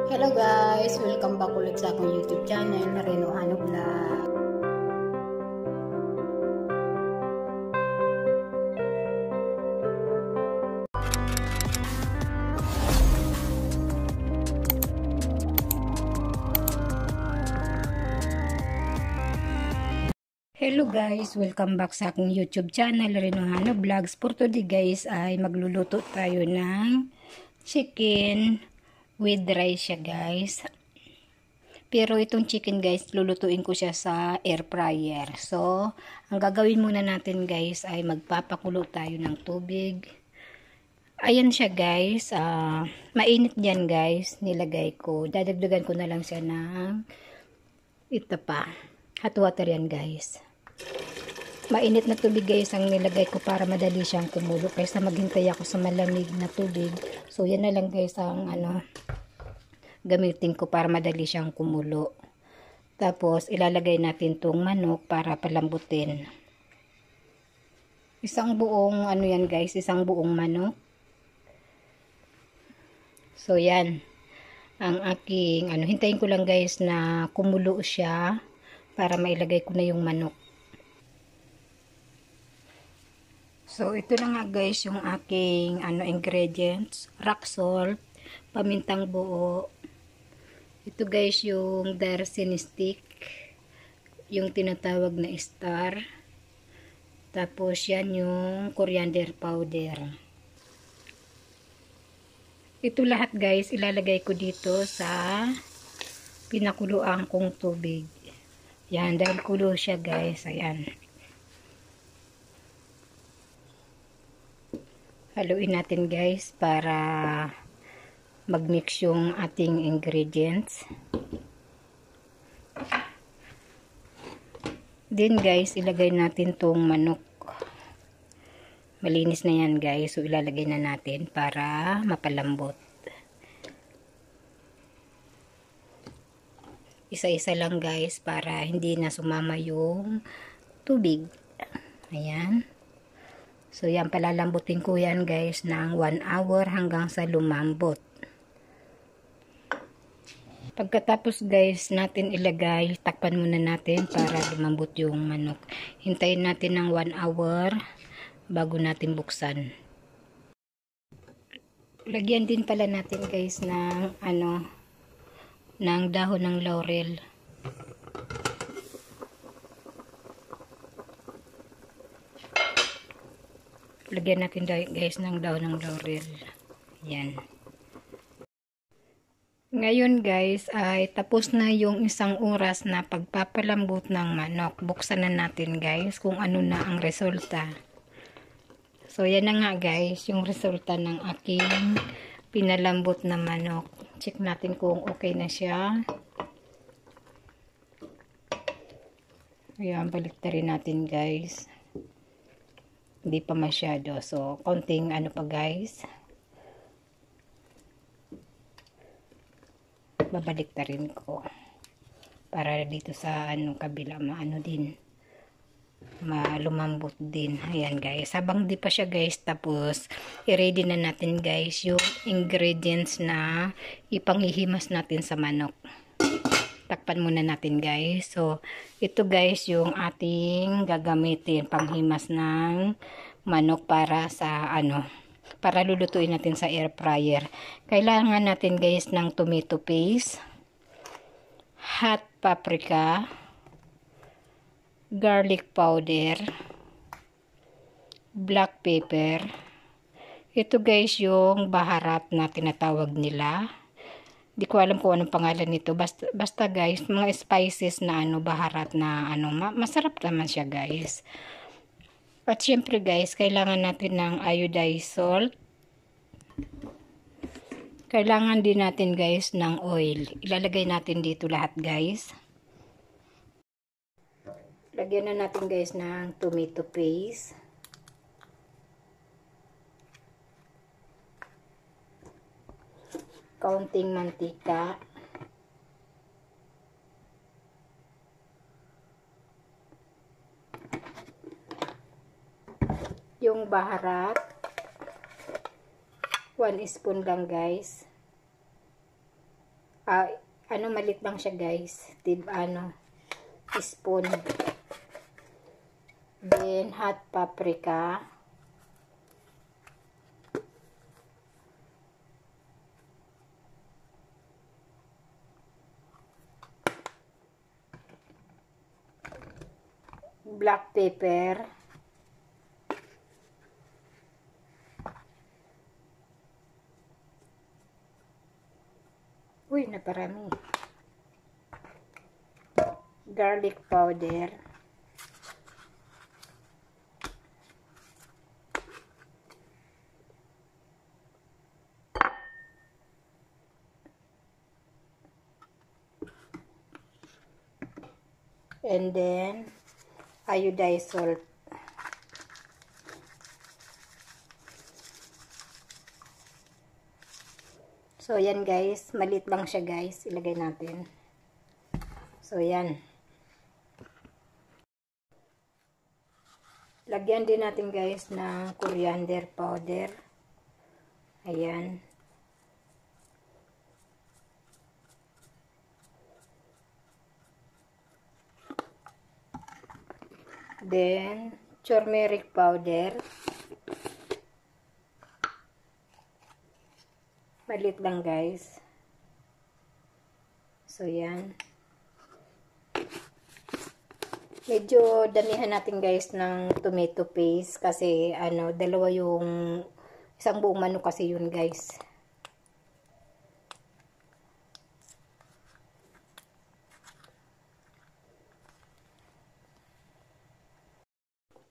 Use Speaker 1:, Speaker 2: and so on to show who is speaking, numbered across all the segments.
Speaker 1: Hello guys! Welcome back ulit sa akong YouTube channel, Reno Hano Vlog. Hello guys! Welcome back sa akong YouTube channel, Reno Hano Vlogs. For today guys ay magluluto tayo ng chicken with rice siya guys. Pero itong chicken guys, lulutuin ko siya sa air fryer. So, ang gagawin muna natin guys ay magpapakulo tayo ng tubig. Ayan siya guys, mainit yan guys, nilagay ko. Dadagdagan ko na lang siya ng ito pa, hot water yan guys. Mainit na tubig guys ang nilagay ko para madali siyang kumulo. Kaysa maghintay ako sa malamig na tubig. So, yan na lang guys ang gamitin ko para madali siyang kumulo. Tapos, ilalagay natin tong manok para palambutin. Isang buong, yan guys, isang buong manok. So, yan. Ang aking, hintayin ko lang guys na kumulo siya para mailagay ko na yung manok. So, ito na nga guys yung aking, ingredients. Rock salt, pamintang buo. Ito guys yung darsini stick, yung tinatawag na star. Tapos yan yung coriander powder. Ito lahat guys ilalagay ko dito sa pinakuluan kong tubig. Yan, dahil kulo siya guys. Ayan. Haluin natin guys para mag-mix yung ating ingredients. Then guys, ilagay natin tong manok. Malinis na yan guys. So ilalagay na natin para mapalambot. Isa-isa lang guys para hindi na sumama yung tubig. Ayan. So yan, palalambutin ko yan guys ng 1 hour hanggang sa lumambot. Pagkatapos guys natin ilagay, takpan muna natin para lumambot yung manok. Hintayin natin ng 1 hour bago natin buksan. Lagyan din pala natin guys ng ng dahon ng laurel. Lagyan natin guys ng dahon ng laurel. Yan. Ngayon guys ay tapos na yung isang oras na pagpapalambot ng manok. Buksan na natin guys kung ano na ang resulta. So yan na nga guys yung resulta ng aking pinalambot na manok. Check natin kung okay na siya. Ayan, baliktarin natin guys. Hindi pa masyado. So konting pa guys. Babalik na rin ko para dito sa kabila lumambot din. Ayan guys, habang di pa siya guys tapos i-ready na natin guys yung ingredients na ipanghihimas natin sa manok. Takpan muna natin guys. So ito guys yung ating gagamitin panghimas ng manok para sa para lulutuin natin sa air fryer. Kailangan natin guys ng tomato paste, hot paprika, garlic powder, black pepper. Ito guys yung baharat na tinatawag nila. Di ko alam kung anong pangalan nito. Basta guys, mga spices na baharat na masarap naman siya guys. At syempre guys, kailangan natin ng iodized salt. Kailangan din natin guys ng oil. Ilalagay natin dito lahat guys. Lagyan na natin guys ng tomato paste. Kaunting mantika. Yung baharat 1 spoon lang guys. Malit lang siya guys. Spoon. Then, hot paprika. Black pepper. Uy, naparami. Garlic powder. And then, iodized salt. So, yan guys. Maliit lang siya guys. Ilagay natin. So, yan. Lagyan din natin guys ng coriander powder. Ayan. Then, turmeric powder. Maliit lang guys. So, yan. Medyo damihan natin guys ng tomato paste kasi dalawa yung isang buong manok kasi yun guys.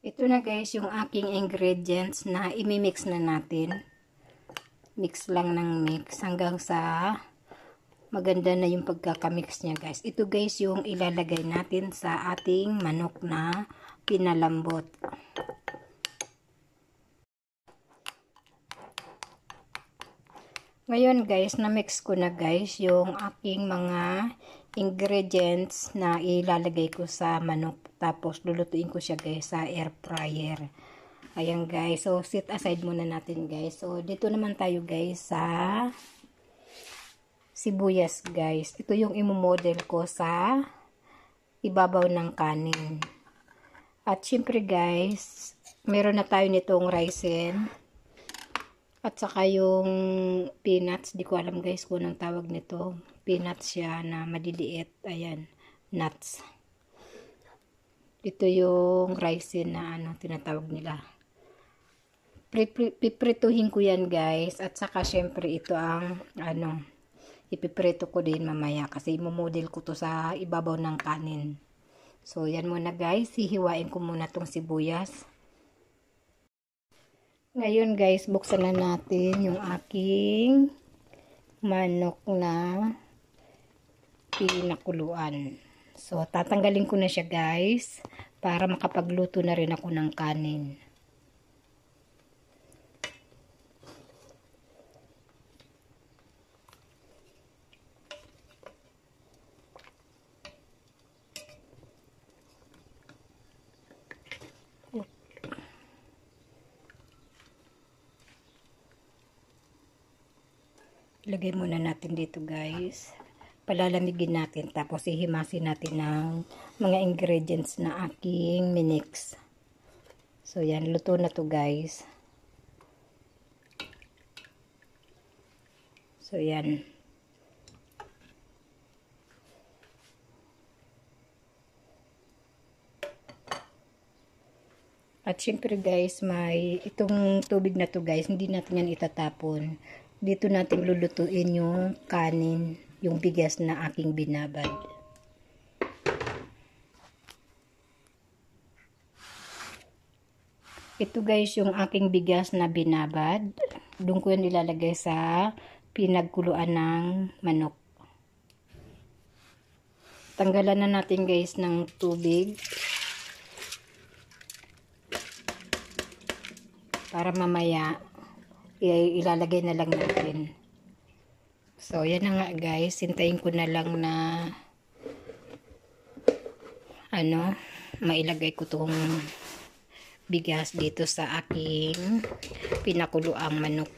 Speaker 1: Ito na guys yung aking ingredients na imimix na natin. Mix lang ng mix hanggang sa maganda na yung pagkakamix niya guys. Ito guys yung ilalagay natin sa ating manok na pinalambot. Ngayon guys, na-mix ko na guys yung aking mga ingredients na ilalagay ko sa manok. Tapos lulutuin ko siya guys sa air fryer. Ayan guys, so set aside muna natin guys. So dito naman tayo guys sa sibuyas guys. Ito yung imomodel ko sa ibabaw ng kanin. At syempre guys, meron na tayo nitong raisin. At saka yung peanuts, di ko alam guys kung anong tawag nito. Peanuts siya na maliliit. Ayan, nuts. Ito yung raisin na tinatawag nila. Piprituhin ko yan guys. At saka syempre ito ang ipiprito ko din mamaya kasi imomodel ko to sa ibabaw ng kanin. So yan muna guys, hihiwain ko muna tong sibuyas. Ngayon guys, buksan na natin yung aking manok na pinakuluan. So tatanggalin ko na siya guys para makapagluto na rin ako ng kanin. Ilagay muna natin dito guys. Palalamigin natin. Tapos ihimasin natin ng mga ingredients na aking minix. So yan, luto na to guys. So yan. At syempre guys, itong tubig na to guys, hindi natin yan itatapon. Dito natin lulutuin yung kanin, yung bigas na aking binabad. Ito guys yung aking bigas na binabad. Doon ko yan ilalagay sa pinagkuluan ng manok. Tanggalan na natin guys ng tubig. Para mamaya ilalagay na lang natin. So yan na nga guys, hintayin ko na lang na mailagay ko tong bigas dito sa aking pinakuluang manok.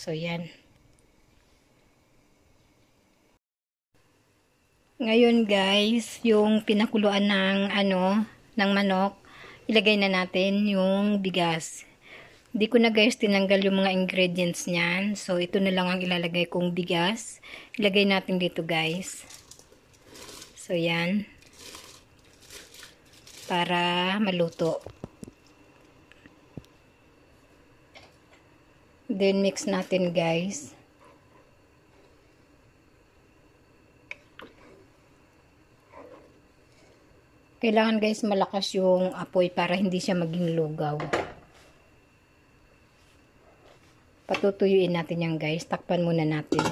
Speaker 1: So yan. Ngayon guys, yung pinakuluan ng ng manok, ilagay na natin yung bigas. Di ko na guys tinanggal yung mga ingredients niyan. So ito na lang ang ilalagay kong bigas. Ilagay natin dito guys. So yan. Para maluto. Then mix natin guys. Kailangan guys malakas yung apoy para hindi siya maging lugaw. Patutuyuin natin yan guys. Takpan muna natin.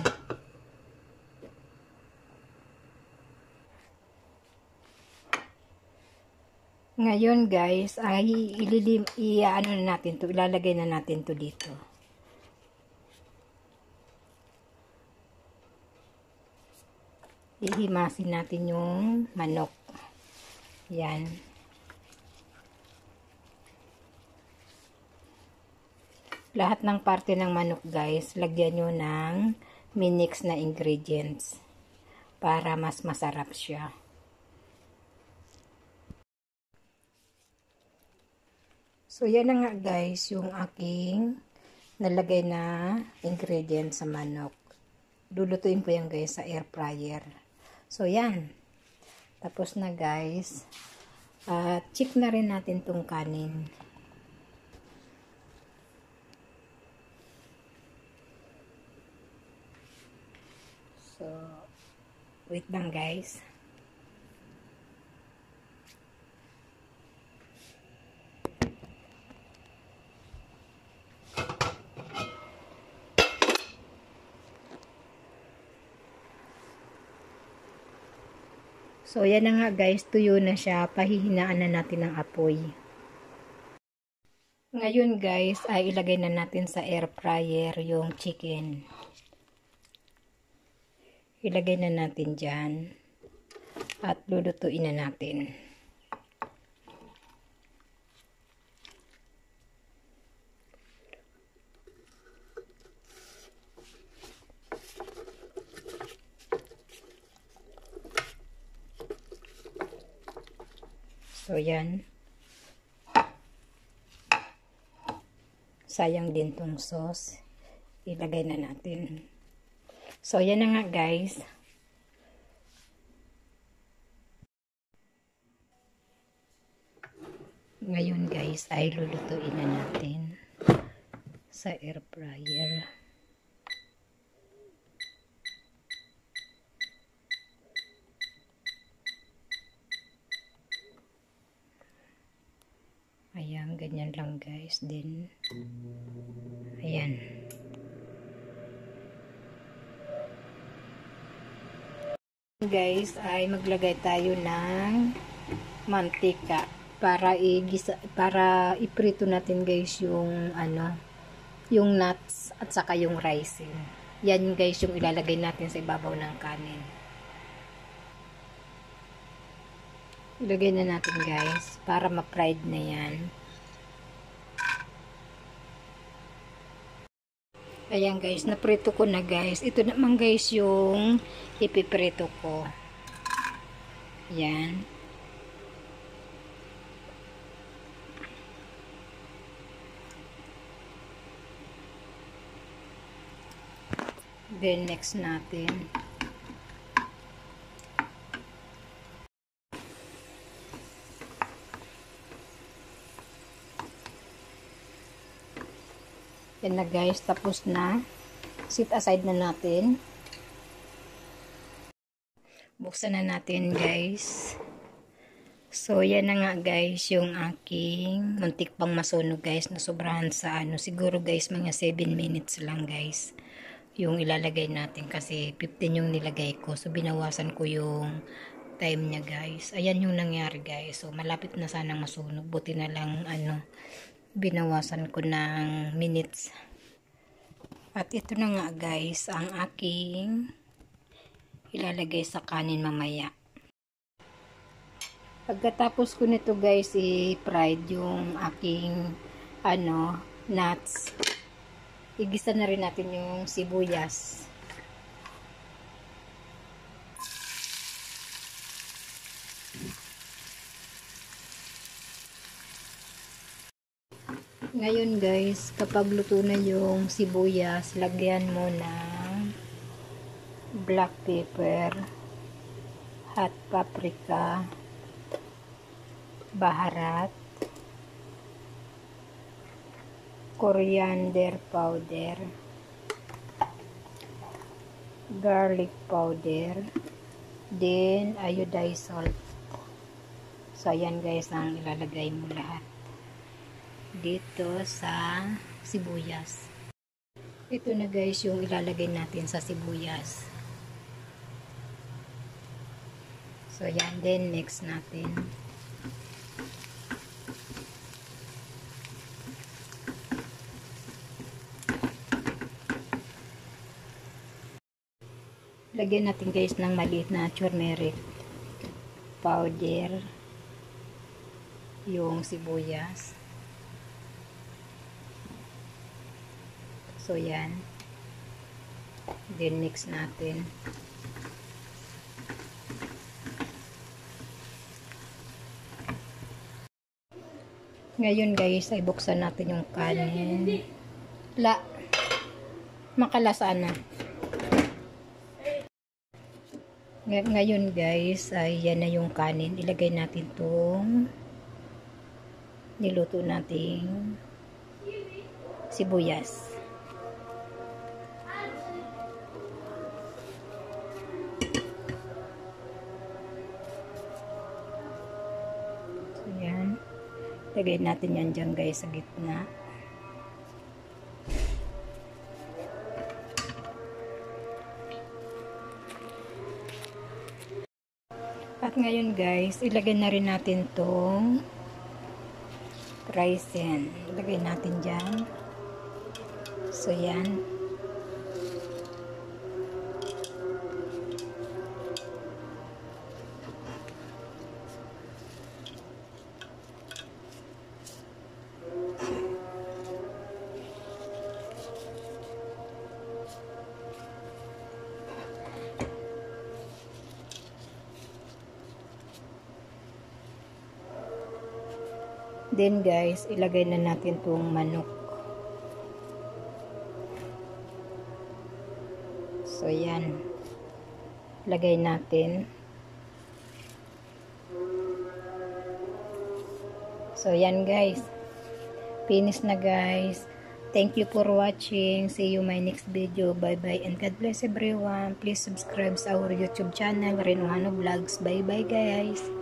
Speaker 1: Ngayon guys ay ilalagay na natin to dito. Ihimasin natin yung manok. Yan. Lahat ng parte ng manok guys, lagyan nyo ng minix na ingredients para mas masarap siya. So yan na nga guys, yung aking nalagay na ingredients sa manok. Lulutuin ko yan guys sa air fryer. So yan. Tapos na guys. Check na rin natin tong kanin. So, wait lang guys. So, yan na nga guys, tuyo na siya. Pahihinaan na natin ang apoy. Ngayon guys, ay ilagay na natin sa air fryer yung chicken. Ilagay na natin dyan. At lulutuin na natin. So, yan. Sayang din tong sauce. Ilagay na natin. So, yan na nga guys. Ngayon guys, ay lulutuin na natin sa air fryer. Ayan, ganyan lang guys. Then, ayan. Guys, ay maglagay tayo ng mantika para iprito natin guys yung yung nuts at saka yung rice. Yan guys yung ilalagay natin sa ibabaw ng kanin. Ilagay na natin guys para ma-fried na yan. Ayan guys, naprito ko na guys. Ito naman guys yung ipiprito ko. Yan. Then next natin. Yan na guys, tapos na. Set aside na natin. Buksan na natin guys. So yan na nga guys, yung aking muntik pang masunog guys, na sobrahan sa siguro guys mga 7 minutes lang guys. Yung ilalagay natin kasi 15 yung nilagay ko. So binawasan ko yung time niya guys. Ayan yung nangyari guys. So malapit na sanang masunog. Buti na lang binawasan ko ng minutes. At ito na nga guys ang aking ilalagay sa kanin mamaya. Pagkatapos ko nito guys i-fried yung aking nuts. igisa na rin natin yung sibuyas. Ngayon guys, kapag luto na yung sibuyas, lagyan mo ng black pepper, hot paprika, baharat, coriander powder, garlic powder, then iodized salt. So ayan guys ang ilalagay mo lahat dito sa sibuyas. Ito na guys yung ilalagay natin sa sibuyas. So yan, then next natin. Lagyan natin guys ng maliit na turmeric powder yung sibuyas. So yan, then mix natin. Ngayon guys ay buksan natin yung kanin. Makalasaan na. Ngayon guys ay yan na yung kanin. Ilagay natin tong niluto nating sibuyas. So yan, lagay natin yan dyan guys sa gitna. At ngayon guys, ilagay na rin natin tong raisen. Ilagay natin dyan. So yan. Then guys, ilagay na natin tong manok. So yan. Lagay natin. So yan guys. Finish na guys. Thank you for watching. See you my next video. Bye bye and God bless everyone. Please subscribe sa our YouTube channel, Renohano Vlogs. Bye bye guys.